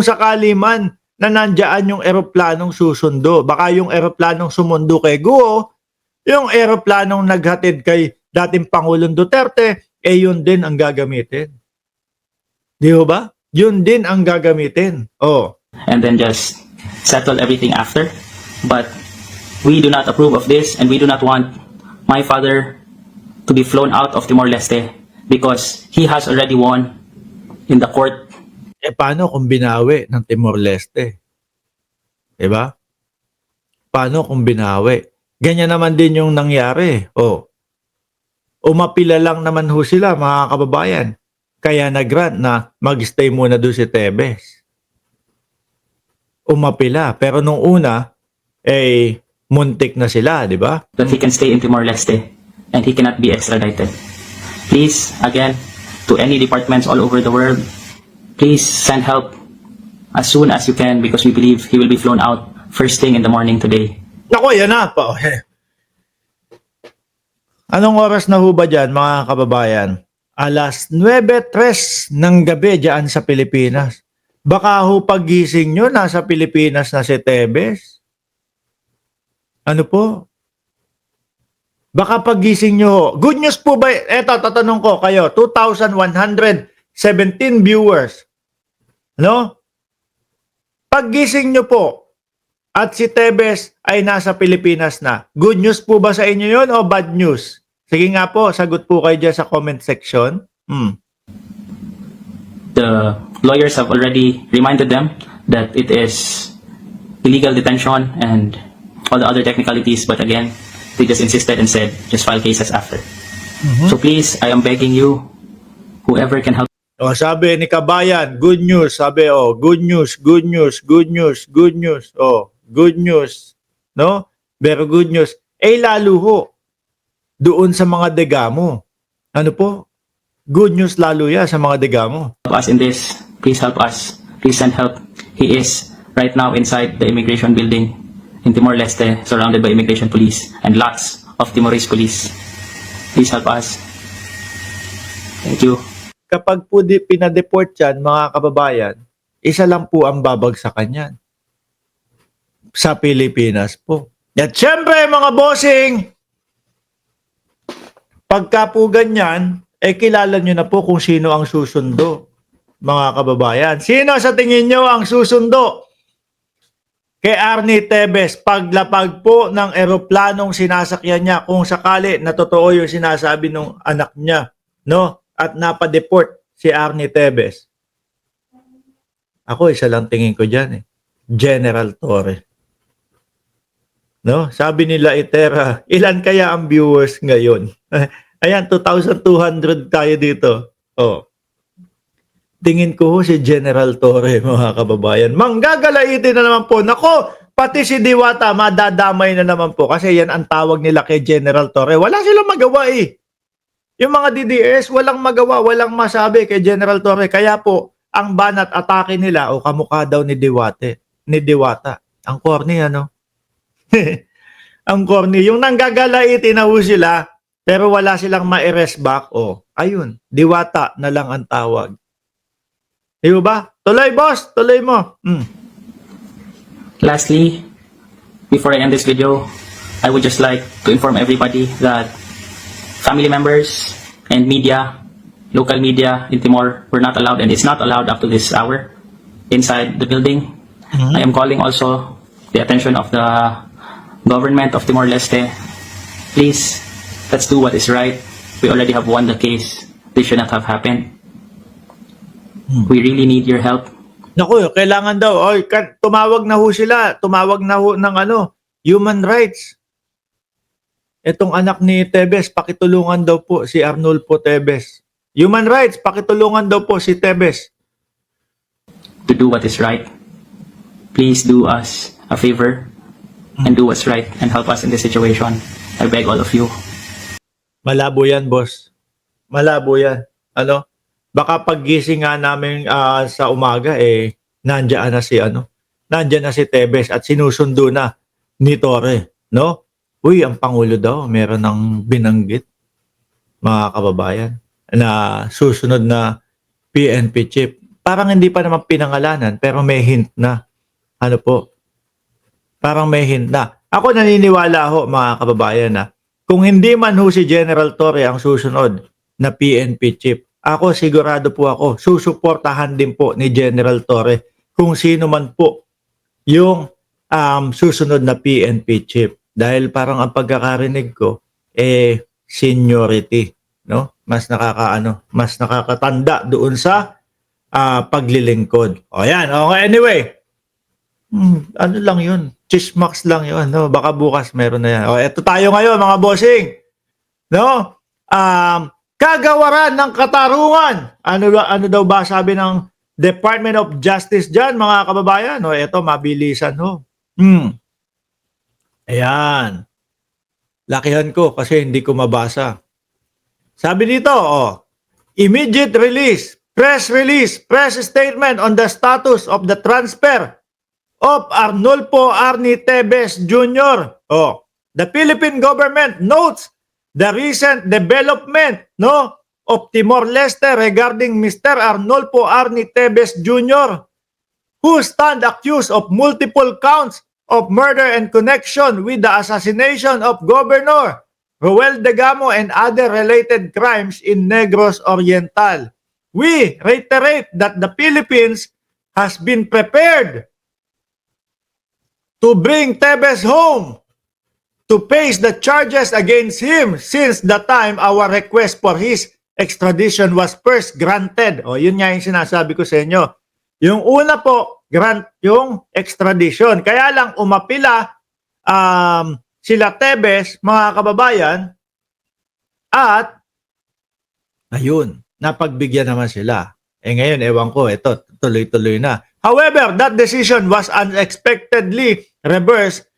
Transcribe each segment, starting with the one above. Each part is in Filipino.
sakali man na nandiyan yung eroplanong susundo. Baka yung eroplanong sumundo kay Guo, yung eroplanong naghatid kay dating Pangulong Duterte, yun din ang gagamitin. Di ba? Yun din ang gagamitin. Oh. And then just settle everything after. But we do not approve of this, and we do not want my father to be flown out of Timor-Leste because he has already won in the court. Paano kung binawi ng Timor-Leste? Diba? Paano kung binawi? Ganyan naman din yung nangyari. Oh. Umapila lang naman ho sila, mga kababayan. Kaya nag-grant na mag-stay muna doon si Tebes. Umapila. Pero nung una, muntik na sila, di ba? That he can stay in Timor-Leste and he cannot be extradited. Please, again, to any departments all over the world, please send help as soon as you can because we believe he will be flown out first thing in the morning today. Naku, yan na po. Anong oras na ho ba dyan, mga kababayan? Alas 9:03 ng gabi dyan sa Pilipinas. Baka ho pagising nyo, nasa Pilipinas na si Tebes. Ano po? Baka pagising nyo. Good news po ba? Eto, tatanong ko kayo. 2,117 viewers. No? Paggising nyo po at si Tebes ay nasa Pilipinas na. Good news po ba sa inyo yun o bad news? Sige nga po, sagot po kayo dyan sa comment section. The lawyers have already reminded them that it is illegal detention and all the other technicalities, but again, they just insisted and said, just file cases after. So please, I am begging you, whoever can help. O, sabi ni Kabayan, good news. Sabi, good news, good news, good news, good news. Good news. No? Pero good news. Lalo ho, doon sa mga degamo. Ano po? Good news lalo ya sa mga degamo. Help us in this. Please help us. Please send help. He is right now inside the immigration building in Timor-Leste, surrounded by immigration police and lots of Timorese police. Please help us. Thank you. Kapag po pinadeport yan, mga kababayan, isa lang po ang babagsakan yan. Sa Pilipinas po. At syempre, mga bossing, pagka po ganyan, kilala nyo na po kung sino ang susundo, mga kababayan. Sino sa tingin nyo ang susundo kay Arnie Tebes paglapag po ng eroplanong sinasakyan niya kung sakali na totoo yung sinasabi ng anak niya, no? At napadeport si Arnie Tebes? Ako, isa lang tingin ko dyan General Torre. No? Sabi nila Itera, ilan kaya ang viewers ngayon? Ayan, 2,200 tayo dito. Tingin ko si General Torre, mga kababayan. Manggagalaitin na naman po. Nako, pati si Diwata, madadamay na naman po. Kasi yan ang tawag nila kay General Torre. Wala silang magawa Yung mga DDS, walang magawa, walang masabi kay General Torre. Kaya po, ang banat atake nila, kamukha daw ni Diwata. Ang corny, ano? Ang corny. Yung nanggagalaitin na sila, pero wala silang ma-arrest back. Ayun, Diwata na lang ang tawag. Di ba? Tuloy, boss. Tuloy mo. Lastly, before I end this video, I would just like to inform everybody that family members and media, local media in Timor were not allowed, and it's not allowed up to this hour inside the building. I am calling also the attention of the government of Timor-Leste. Please, let's do what is right. We already have won the case. This should not have happened. We really need your help. Naku, kailangan daw. Tumawag na ho sila. Tumawag na ho ng human rights. Itong anak ni Tebes, pakitulungan daw po si Arnulfo Tebes. Human rights, pakitulungan daw po si Tebes. To do what is right. Please do us a favor and do what's right and help us in this situation. I beg all of you. Malabo yan, boss. Malabo yan. Baka paggising nga namin sa umaga, nandiyan na si Tebes at sinusundo na ni Torre, no? Uy, ang Pangulo daw, meron ng binanggit, mga kababayan, na susunod na PNP chief. parang hindi pa naman pinangalanan pero may hint na. Ano po? Parang may hint na. Ako naniniwala ho mga kababayan na kung hindi man ho si General Torre ang susunod na PNP chief, ako sigurado po ako, susuportahan din po ni General Torre kung sino man po yung susunod na PNP chief. Dahil parang ang pagkakarinig ko, seniority. No? Mas nakakatanda doon sa paglilingkod. O yan, okay, anyway. Ano lang yun? Chismax lang yun. No? Baka bukas meron na yan. O, eto tayo ngayon mga bossing. No? Kagawaran ng katarungan. Ano daw ba sabi ng Department of Justice dyan, mga kababayan? O, eto, mabilisan ho. Ayan. Lakihan ko kasi hindi ko mabasa. Sabi dito, immediate release, press statement on the status of the transfer of Arnulfo Arnie Tevez Jr. The Philippine government notes the recent development of Timor-Leste regarding Mr. Arnulfo Arnie Tevez Jr., who stand accused of multiple counts of murder and connection with the assassination of Governor Roel Degamo and other related crimes in Negros Oriental. We reiterate that the Philippines has been prepared to bring Tevez home to face the charges against him since the time our request for his extradition was first granted. Yun nga yung sinasabi ko sa inyo. Yung una po, grant yung extradition. Kaya lang umapila sila Tevez, mga kababayan, at ayun, napagbigyan naman sila. Ngayon, ewan ko, ito, tuloy-tuloy na. However, that decision was unexpectedly reversed,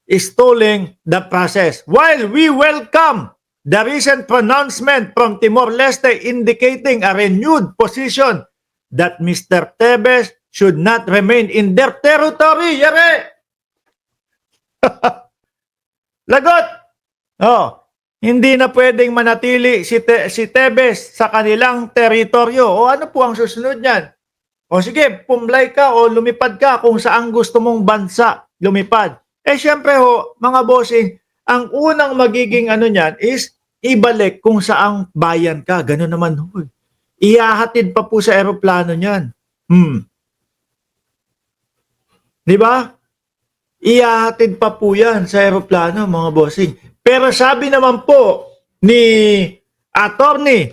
stalling the process. While we welcome the recent pronouncement from Timor-Leste indicating a renewed position that Mr. Tevez should not remain in their territory. Yare! Lagot! Hindi na pwedeng manatili si Tevez sa kanilang teritoryo. Ano po ang susunod niyan? Sige, pumlay ka o lumipad ka kung saan gusto mong bansa lumipad. Siyempre mga bossing, ang unang magiging niyan is ibalik kung saang bayan ka. Ganun naman ho. Ihahatid pa po sa eroplano niyan. Di ba? Ihahatid pa po yan sa eroplano, mga bossing. Pero sabi naman po ni attorney,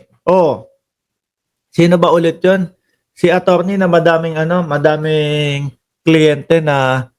sino ba ulit yon? Si attorney na madaming kliyente na